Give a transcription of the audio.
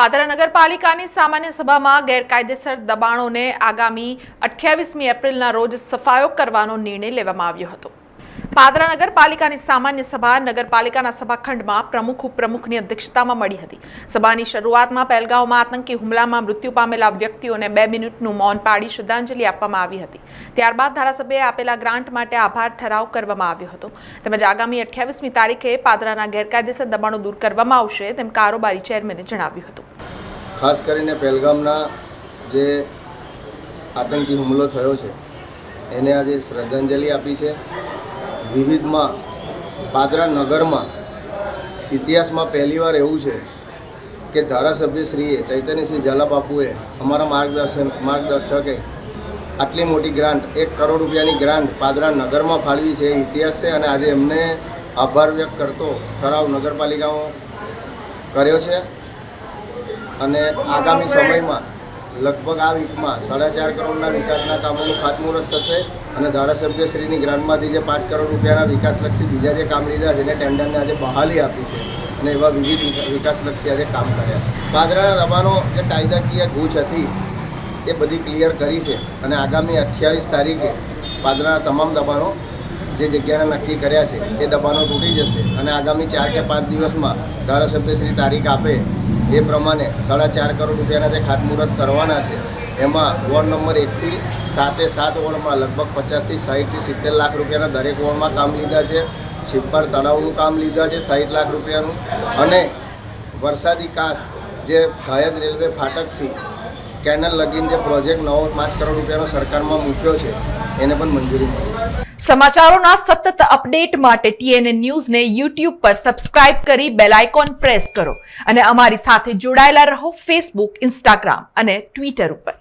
પાદરા નગરપાલિકાની સામાન્ય સભામાં ગેરકાયદેસર દબાણોને આગામી 28મી એપ્રિલના રોજ સફાયો કરવાનો નિર્ણય લેવામાં આવ્યો હતો। પાદરા નગરપાલિકાની સામાન્ય સભા નગરપાલિકાના સભાખંડમાં ઉપપ્રમુખની અધ્યક્ષતામાં મળી હતી। સભાની શરૂઆતમાં પહેલગામમાં આતંકી હુમલામાં મૃત્યુ પામેલા વ્યક્તિઓને 2 મિનિટનું મૌન પાડી શ્રદ્ધાંજલિ આપવામાં આવી હતી। ત્યારબાદ ધારાસભ્યએ આપેલા ગ્રાન્ટ માટે આભાર ઠરાવ કરવામાં આવ્યો હતો। તેમજ આગામી 28મી તારીખે પાદરાના ગેરકાયદેસર દબાણો દૂર કરવામાં આવશે તેમ કારોબારી ચેરમેને જણાવ્યું હતું। ખાસ કરીને પહેલગામના જે આતંકી હુમલો થયો છે એને આજે શ્રદ્ધાંજલિ આપી છે। વિવિધમાં પાદરા નગરમાં ઇતિહાસમાં પહેલીવાર એવું છે કે ધારાસભ્યશ્રીએ ચૈતન્યસિંહ ઝાલા બાપુએ અમારા માર્ગદર્શકે આટલી મોટી ગ્રાન્ટ 1 કરોડ રૂપિયાની ગ્રાન્ટ પાદરા નગરમાં ફાળવી છે, ઇતિહાસ છે। અને આજે એમને આભાર વ્યક્ત કરતો ઠરાવ નગરપાલિકામાં કર્યો છે અને આગામી સમયમાં લગભગ આ વીકમાં 4.5 કરોડના વિકાસના કામોનું ખાતમુહૂર્ત થશે અને ધારાસભ્યશ્રીની ગ્રાન્ટમાંથી જે 5 કરોડ રૂપિયાના વિકાસલક્ષી બીજા જે કામ લીધા જેને ટેન્ડરને આજે બહાલી આપી છે અને એવા વિવિધ વિકાસલક્ષી આજે કામ કર્યા છે। પાદરાના દબાણો જે કાયદાકીય ગૂંચ હતી એ બધી ક્લિયર કરી છે અને આગામી 28 તારીખે પાદરાના તમામ દબાણો જે જગ્યાને નક્કી કર્યા છે એ દબાણો તૂટી જશે અને આગામી 4 કે 5 દિવસમાં ધારાસભ્યશ્રી તારીખ આપે એ પ્રમાણે 4.5 કરોડ રૂપિયાના જે ખાતમુહૂર્ત કરવાના છે એમાં વોર્ડ નંબર 1 થી 7 વોર્ડમાં લગભગ 50 થી 60 થી 70 લાખ રૂપિયાના દરેક વોર્ડમાં કામ લીધા છે। શિવપાળ તળાવનું કામ લીધા છે 60 લાખ રૂપિયાનું અને વરસાદી કાંસ જે સયાજ રેલવે ફાટકથી કેનલ લગીન જે પ્રોજેક્ટ નવો 5 કરોડ રૂપિયાનો સરકારમાં મૂક્યો છે એને પણ મંજૂરી મળી છે। સમાચારોના સતત અપડેટ માટે TNN ન્યૂઝને YouTube પર સબસ્ક્રાઇબ કરી બેલ આઇકોન પ્રેસ કરો અને અમારી સાથે જોડાયેલા રહો Facebook, Instagram અને Twitter ઉપર।